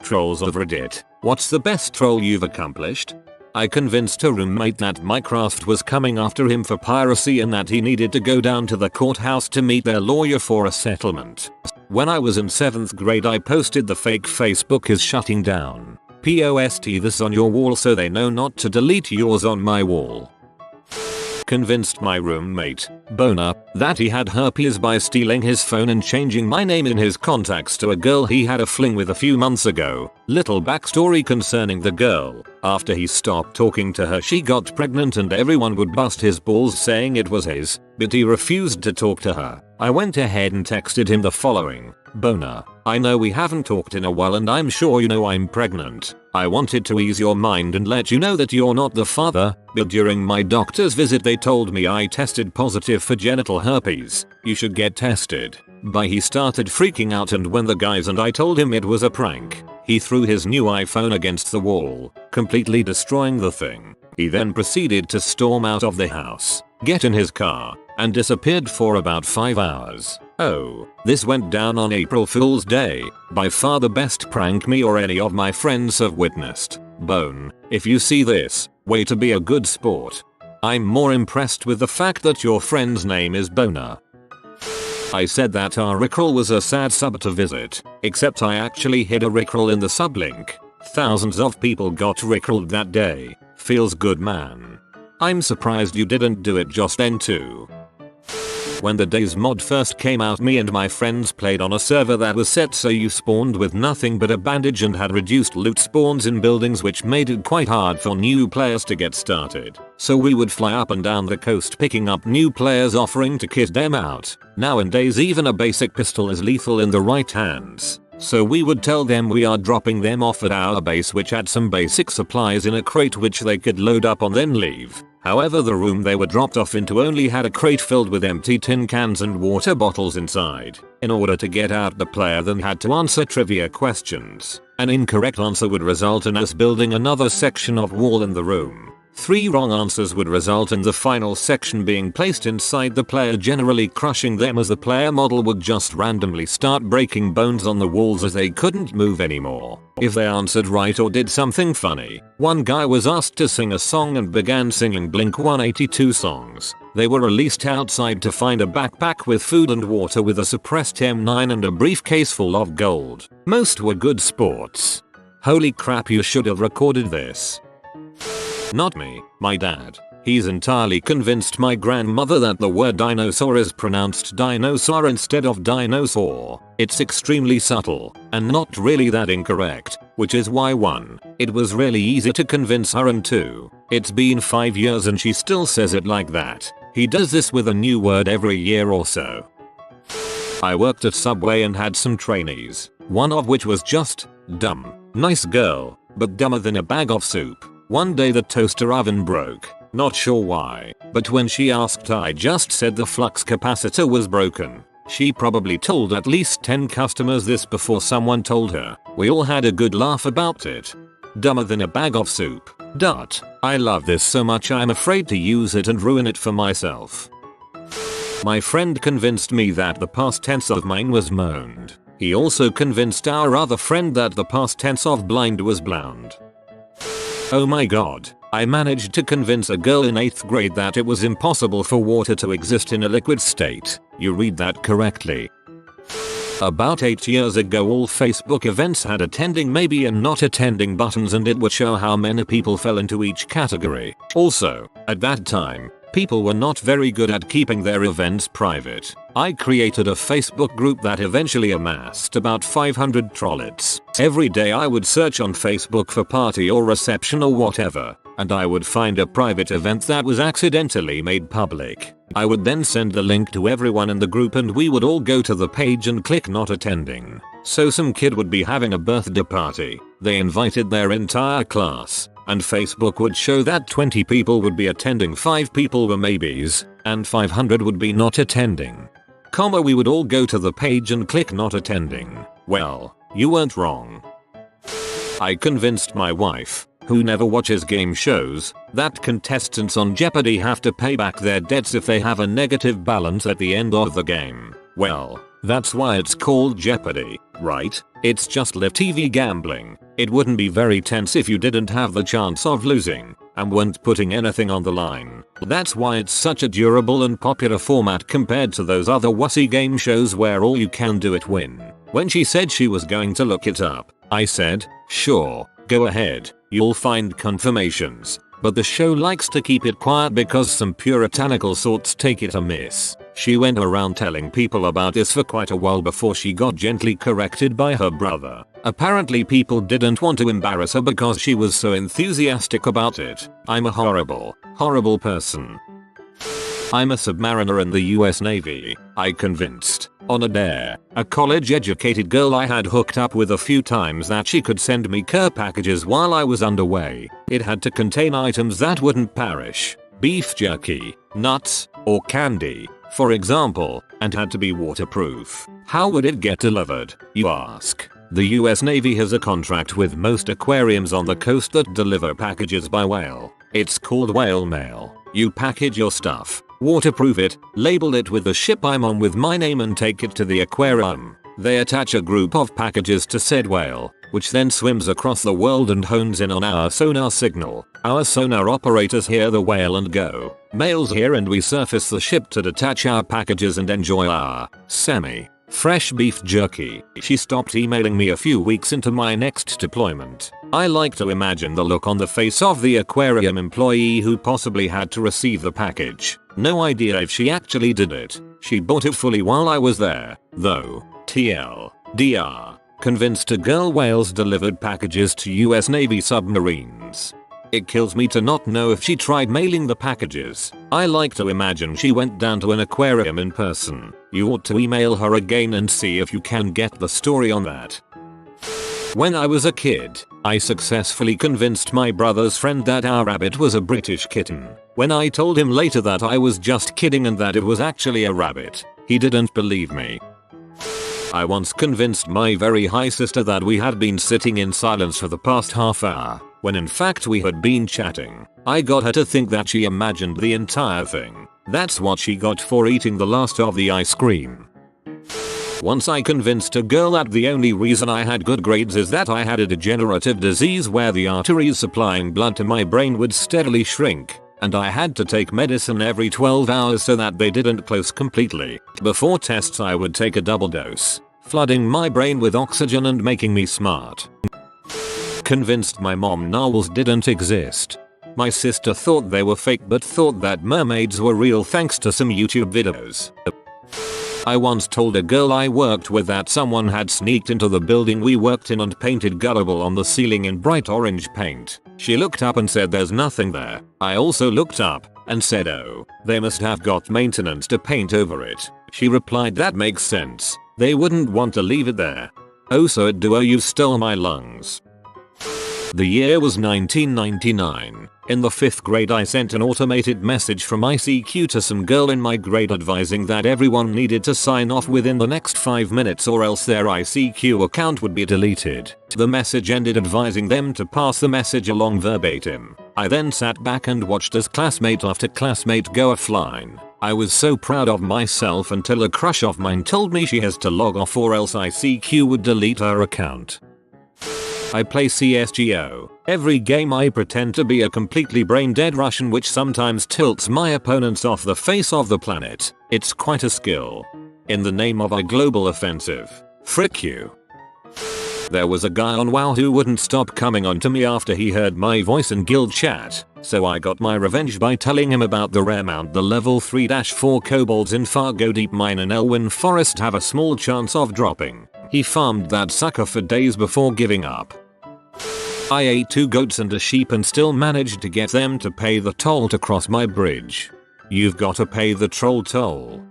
trolls of Reddit. What's the best troll you've accomplished? I convinced a roommate that Minecraft was coming after him for piracy and that he needed to go down to the courthouse to meet their lawyer for a settlement. When I was in 7th grade I posted the fake Facebook is shutting down. Post this on your wall so they know not to delete yours on my wall. Convinced my roommate, Boner, that he had herpes by stealing his phone and changing my name in his contacts to a girl he had a fling with a few months ago. Little backstory concerning the girl. After he stopped talking to her she got pregnant and everyone would bust his balls saying it was his, but he refused to talk to her. I went ahead and texted him the following. Boner, I know we haven't talked in a while and I'm sure you know I'm pregnant. I wanted to ease your mind and let you know that you're not the father, but during my doctor's visit they told me I tested positive for genital herpes. You should get tested. He started freaking out and when the guys and I told him it was a prank, he threw his new iPhone against the wall, completely destroying the thing. He then proceeded to storm out of the house, get in his car, and disappeared for about 5 hours. Oh, this went down on April Fool's Day. By far the best prank me or any of my friends have witnessed. Bone, if you see this, way to be a good sport. I'm more impressed with the fact that your friend's name is Boner. I said that our Rickroll was a sad sub to visit, except I actually hid a Rickroll in the sublink. Thousands of people got Rickrolled that day. Feels good, man. I'm surprised you didn't do it just then too. When the Days mod first came out me and my friends played on a server that was set so you spawned with nothing but a bandage and had reduced loot spawns in buildings which made it quite hard for new players to get started. So we would fly up and down the coast picking up new players offering to kit them out. Nowadays even a basic pistol is lethal in the right hands. So we would tell them we are dropping them off at our base which had some basic supplies in a crate which they could load up on then leave. However the room they were dropped off into only had a crate filled with empty tin cans and water bottles inside. In order to get out the player then had to answer trivia questions. An incorrect answer would result in us building another section of wall in the room. 3 wrong answers would result in the final section being placed inside the player, generally crushing them as the player model would just randomly start breaking bones on the walls as they couldn't move anymore. If they answered right or did something funny, one guy was asked to sing a song and began singing Blink 182 songs. They were released outside to find a backpack with food and water with a suppressed M9 and a briefcase full of gold. Most were good sports. Holy crap, you should have recorded this. Not me, my dad. He's entirely convinced my grandmother that the word dinosaur is pronounced dinosaur instead of dinosaur. It's extremely subtle, and not really that incorrect, which is why 1. It was really easy to convince her and 2. It's been 5 years and she still says it like that. He does this with a new word every year or so. I worked at Subway and had some trainees, one of which was just dumb. Nice girl, but dumber than a bag of soup. One day the toaster oven broke, not sure why, but when she asked I just said the flux capacitor was broken. She probably told at least 10 customers this before someone told her. We all had a good laugh about it. Dumber than a bag of soup. I love this so much I'm afraid to use it and ruin it for myself. My friend convinced me that the past tense of mine was moaned. He also convinced our other friend that the past tense of blind was blound. Oh my god, I managed to convince a girl in 8th grade that it was impossible for water to exist in a liquid state. You read that correctly. About 8 years ago all Facebook events had attending maybe and not attending buttons and it would show how many people fell into each category. Also, at that time, people were not very good at keeping their events private. I created a Facebook group that eventually amassed about 500 trollets. Every day I would search on Facebook for party or reception or whatever, and I would find a private event that was accidentally made public. I would then send the link to everyone in the group and we would all go to the page and click not attending. So some kid would be having a birthday party. They invited their entire class, and Facebook would show that 20 people would be attending, 5 people were maybes, and 500 would be not attending. We would all go to the page and click not attending. Well, you weren't wrong. I convinced my wife, who never watches game shows, that contestants on Jeopardy have to pay back their debts if they have a negative balance at the end of the game. Well, that's why it's called Jeopardy. right? It's just live TV gambling. It wouldn't be very tense if you didn't have the chance of losing and weren't putting anything on the line. That's why it's such a durable and popular format compared to those other wussy game shows where all you can do is win. When she said she was going to look it up, I said, sure, go ahead, you'll find confirmations. But the show likes to keep it quiet because some puritanical sorts take it amiss. She went around telling people about this for quite a while before she got gently corrected by her brother. Apparently people didn't want to embarrass her because she was so enthusiastic about it. I'm a horrible, horrible person. I'm a submariner in the US Navy, I convinced, on a dare, a college-educated girl I had hooked up with a few times that she could send me care packages while I was underway. It had to contain items that wouldn't perish, beef jerky, nuts, or candy, for example, and had to be waterproof. How would it get delivered, you ask? The US Navy has a contract with most aquariums on the coast that deliver packages by whale. It's called whale mail. You package your stuff, waterproof it, label it with the ship I'm on with my name and take it to the aquarium. They attach a group of packages to said whale, which then swims across the world and hones in on our sonar signal. Our sonar operators hear the whale and go. Mail's here and we surface the ship to detach our packages and enjoy our fresh beef jerky. She stopped emailing me a few weeks into my next deployment. I like to imagine the look on the face of the aquarium employee who possibly had to receive the package. No idea if she actually did it. She bought it fully while I was there, though. TLDR. Convinced a girl whales delivered packages to US Navy submarines. It kills me to not know if she tried mailing the packages. I like to imagine she went down to an aquarium in person. You ought to email her again and see if you can get the story on that. When I was a kid, I successfully convinced my brother's friend that our rabbit was a British kitten. When I told him later that I was just kidding and that it was actually a rabbit, he didn't believe me. I once convinced my very high sister that we had been sitting in silence for the past half hour, when in fact we had been chatting. I got her to think that she imagined the entire thing. That's what she got for eating the last of the ice cream. Once I convinced a girl that the only reason I had good grades is that I had a degenerative disease where the arteries supplying blood to my brain would steadily shrink, and I had to take medicine every 12 hours so that they didn't close completely. Before tests I would take a double dose, flooding my brain with oxygen and making me smart. Convinced my mom narwhals didn't exist. My sister thought they were fake but thought that mermaids were real thanks to some YouTube videos. I once told a girl I worked with that someone had sneaked into the building we worked in and painted Gullible on the ceiling in bright orange paint. She looked up and said there's nothing there. I also looked up and said, oh, they must have got maintenance to paint over it. She replied, that makes sense. They wouldn't want to leave it there. Oh, so it do. Oh, you stole my lungs. The year was 1999. In the 5th grade I sent an automated message from ICQ to some girl in my grade advising that everyone needed to sign off within the next 5 minutes or else their ICQ account would be deleted. The message ended advising them to pass the message along verbatim. I then sat back and watched as classmate after classmate go offline. I was so proud of myself until a crush of mine told me she has to log off or else ICQ would delete her account. I play CSGO. Every game I pretend to be a completely brain-dead Russian which sometimes tilts my opponents off the face of the planet. It's quite a skill. In the name of a global offensive. Frick you. There was a guy on WoW who wouldn't stop coming on to me after he heard my voice in guild chat, so I got my revenge by telling him about the rare mount the level 3-4 kobolds in Fargo Deep Mine and Elwyn Forest have a small chance of dropping. He farmed that sucker for days before giving up. I ate 2 goats and a sheep and still managed to get them to pay the toll to cross my bridge. You've got to pay the troll toll.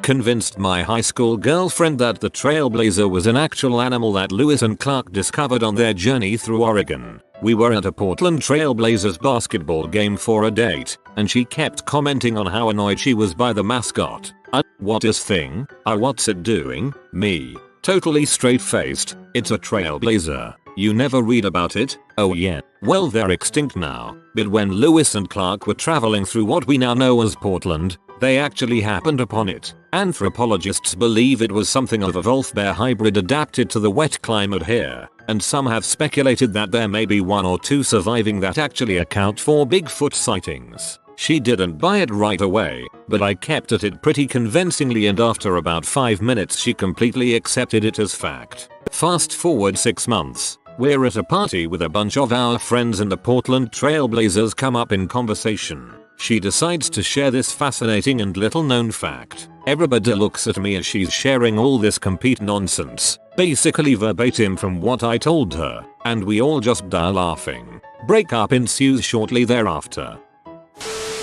Convinced my high school girlfriend that the trailblazer was an actual animal that Lewis and Clark discovered on their journey through Oregon. We were at a Portland Trailblazers basketball game for a date, and she kept commenting on how annoyed she was by the mascot. What is thing? What's it doing? Me. Totally straight-faced. It's a trailblazer. You never read about it? Oh yeah. Well, they're extinct now. But when Lewis and Clark were traveling through what we now know as Portland, They actually happened upon it. Anthropologists believe it was something of a wolf bear hybrid adapted to the wet climate here, and some have speculated that there may be one or two surviving that actually account for Bigfoot sightings. She didn't buy it right away, but I kept at it pretty convincingly, and after about 5 minutes she completely accepted it as fact. Fast forward 6 months. We're at a party with a bunch of our friends and the Portland Trailblazers come up in conversation. She decides to share this fascinating and little known fact. Everybody looks at me as she's sharing all this complete nonsense, basically verbatim from what I told her, and we all just die laughing. Breakup ensues shortly thereafter.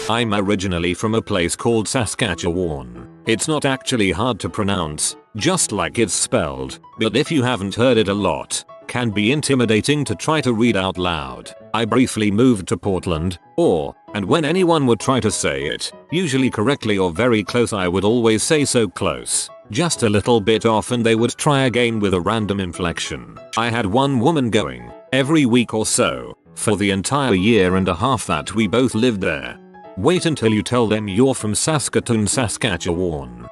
I'm originally from a place called Saskatchewan. It's not actually hard to pronounce, just like it's spelled, but if you haven't heard it a lot, can be intimidating to try to read out loud. I briefly moved to Portland, and when anyone would try to say it, usually correctly or very close, I would always say so close. Just a little bit off and they would try again with a random inflection. I had one woman going, every week or so, for the entire year and a half that we both lived there. Wait until you tell them you're from Saskatoon, Saskatchewan.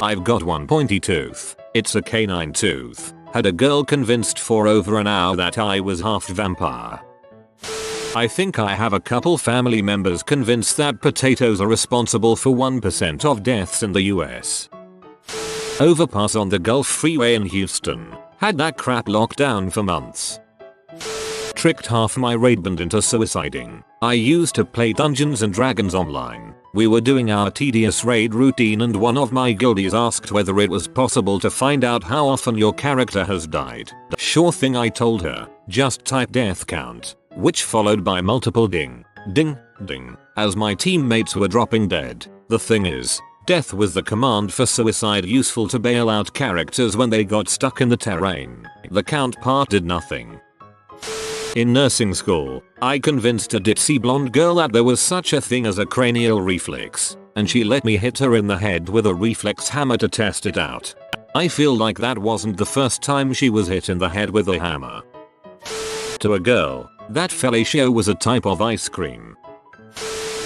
I've got one pointy tooth. It's a canine tooth. Had a girl convinced for over an hour that I was half vampire. I think I have a couple family members convinced that potatoes are responsible for 1% of deaths in the US. Overpass on the Gulf Freeway in Houston. Had that crap locked down for months. Tricked half my raid band into suiciding. I used to play Dungeons and Dragons online. We were doing our tedious raid routine and one of my guildies asked whether it was possible to find out how often your character has died. Sure thing, I told her. Just type death count, which followed by multiple ding, ding, ding, as my teammates were dropping dead. The thing is, death was the command for suicide, useful to bail out characters when they got stuck in the terrain. The count part did nothing. In nursing school, I convinced a ditzy blonde girl that there was such a thing as a cranial reflex, and she let me hit her in the head with a reflex hammer to test it out. I feel like that wasn't the first time she was hit in the head with a hammer. To a girl, that fellatio was a type of ice cream.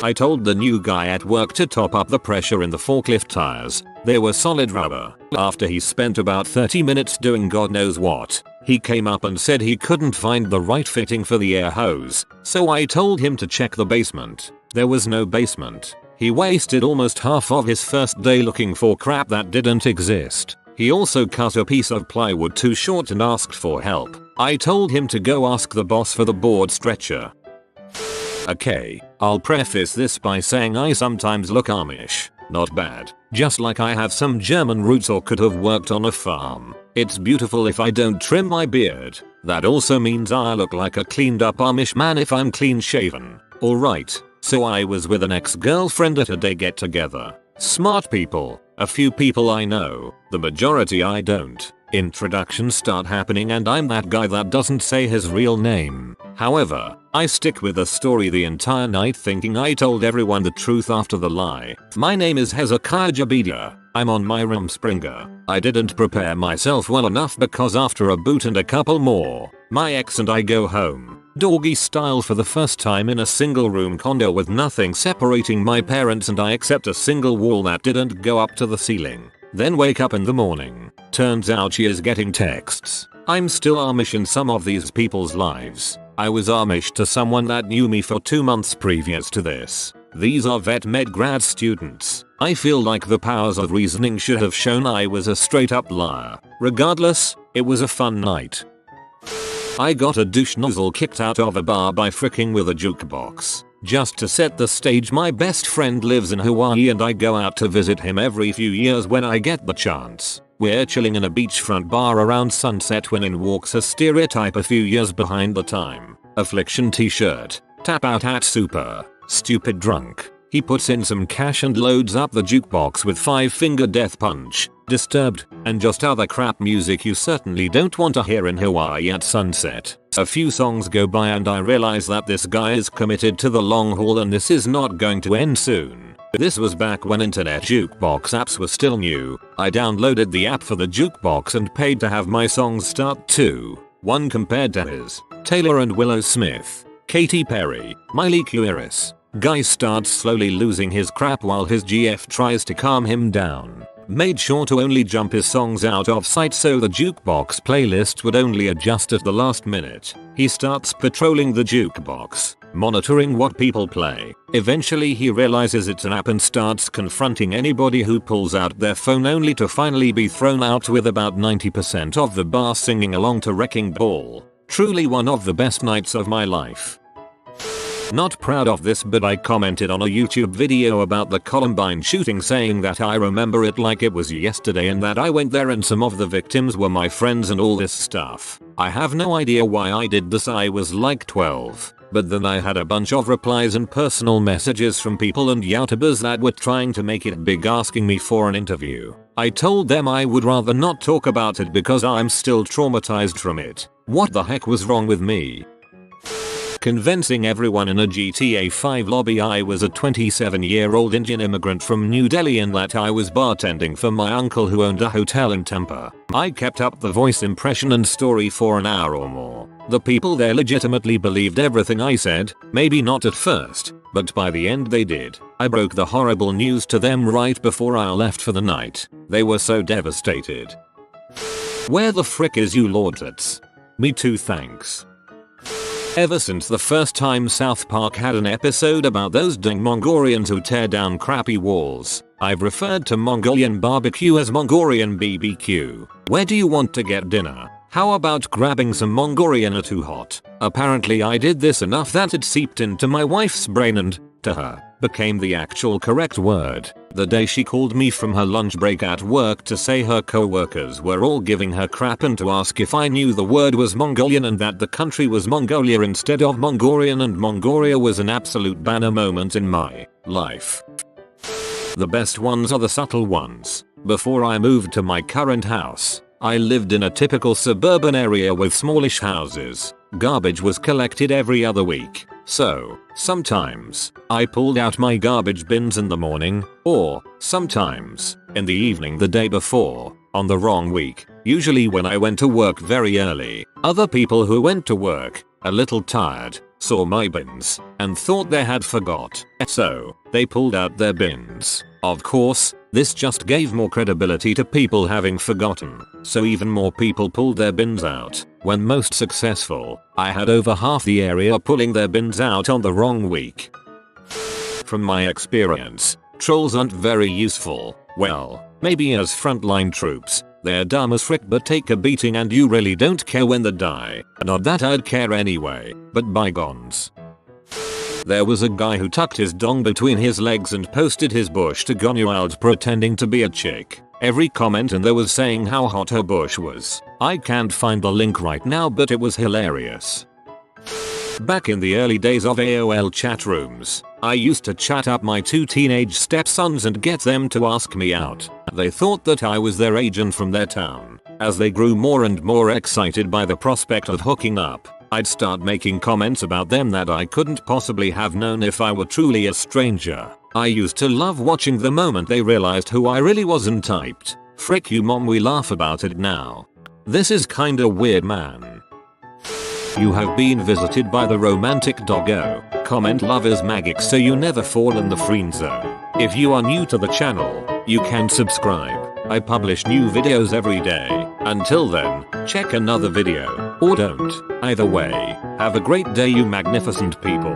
I told the new guy at work to top up the pressure in the forklift tires. They were solid rubber. After he spent about 30 minutes doing God knows what, he came up and said he couldn't find the right fitting for the air hose, so I told him to check the basement. There was no basement. He wasted almost half of his first day looking for crap that didn't exist. He also cut a piece of plywood too short and asked for help. I told him to go ask the boss for the board stretcher. Okay, I'll preface this by saying I sometimes look Amish. Not bad. Just like I have some German roots or could have worked on a farm. It's beautiful if I don't trim my beard. That also means I look like a cleaned up Amish man if I'm clean shaven. Alright, so I was with an ex-girlfriend at a day get together. Smart people, a few people I know, the majority I don't. Introductions start happening and I'm that guy that doesn't say his real name. However, I stick with the story the entire night thinking I told everyone the truth after the lie. My name is Hezekiah Jabedia. I'm on my Rumspringer. I didn't prepare myself well enough because after a boot and a couple more, my ex and I go home, doggy style, for the first time in a single room condo with nothing separating my parents and I except a single wall that didn't go up to the ceiling. Then wake up in the morning. Turns out she is getting texts. I'm still Amish in some of these people's lives. I was Amish to someone that knew me for 2 months previous to this. These are vet med grad students. I feel like the powers of reasoning should have shown I was a straight up liar. Regardless, it was a fun night. I got a douche nozzle kicked out of a bar by fricking with a jukebox. Just to set the stage, my best friend lives in Hawaii and I go out to visit him every few years when I get the chance. We're chilling in a beachfront bar around sunset when in walks a stereotype a few years behind the time. Affliction t-shirt, tap out hat, super stupid drunk. He puts in some cash and loads up the jukebox with Five Finger Death Punch, Disturbed, and just other crap music you certainly don't want to hear in Hawaii at sunset. A few songs go by and I realize that this guy is committed to the long haul and this is not going to end soon. This was back when internet jukebox apps were still new. I downloaded the app for the jukebox and paid to have my songs start too. One compared to his, Taylor and Willow Smith, Katy Perry, Miley Cyrus, Guy starts slowly losing his crap while his GF tries to calm him down. Made sure to only jump his songs out of sight so the jukebox playlist would only adjust at the last minute. He starts patrolling the jukebox, monitoring what people play. Eventually he realizes it's an app and starts confronting anybody who pulls out their phone, only to finally be thrown out with about 90% of the bar singing along to Wrecking Ball. Truly one of the best nights of my life. Not proud of this, but I commented on a YouTube video about the Columbine shooting saying that I remember it like it was yesterday and that I went there and some of the victims were my friends and all this stuff. I have no idea why I did this, I was like 12. But then I had a bunch of replies and personal messages from people and YouTubers that were trying to make it big, asking me for an interview. I told them I would rather not talk about it because I'm still traumatized from it. What the heck was wrong with me? Convincing everyone in a GTA 5 lobby I was a 27-year-old Indian immigrant from New Delhi and that I was bartending for my uncle who owned a hotel in Tampa. I kept up the voice impression and story for an hour or more. The people there legitimately believed everything I said, maybe not at first, but by the end they did. I broke the horrible news to them right before I left for the night. They were so devastated. Where the frick is you Lordlets? Me too, thanks. Ever since the first time South Park had an episode about those dang Mongolians who tear down crappy walls, I've referred to Mongolian barbecue as Mongolian BBQ. Where do you want to get dinner? How about grabbing some Mongolian too hot? Apparently I did this enough that it seeped into my wife's brain and, to her, became the actual correct word. The day she called me from her lunch break at work to say her co-workers were all giving her crap and to ask if I knew the word was Mongolian and that the country was Mongolia instead of Mongolian, and Mongolia was an absolute banner moment in my life. The best ones are the subtle ones. Before I moved to my current house, I lived in a typical suburban area with smallish houses. Garbage was collected every other week. So, sometimes, I pulled out my garbage bins in the morning, or, sometimes, in the evening the day before, on the wrong week, usually when I went to work very early. Other people who went to work, a little tired, saw my bins, and thought they had forgot. So, they pulled out their bins. Of course, this just gave more credibility to people having forgotten, so even more people pulled their bins out. When most successful, I had over half the area pulling their bins out on the wrong week. From my experience, trolls aren't very useful. Well, maybe as frontline troops. They're dumb as frick but take a beating and you really don't care when they die. Not that I'd care anyway, but bygones. There was a guy who tucked his dong between his legs and posted his bush to gone wild pretending to be a chick. Every comment in there was saying how hot her bush was. I can't find the link right now, but it was hilarious. Back in the early days of AOL chat rooms, I used to chat up my 2 teenage stepsons and get them to ask me out. They thought that I was their agent from their town. As they grew more and more excited by the prospect of hooking up, I'd start making comments about them that I couldn't possibly have known if I were truly a stranger. I used to love watching the moment they realized who I really was and typed, "Frick you mom, we laugh about it now. This is kinda weird, man." You have been visited by the romantic doggo. Comment love is magic so you never fall in the friend zone. If you are new to the channel, you can subscribe. I publish new videos every day. Until then, check another video, or don't. Either way, have a great day you magnificent people.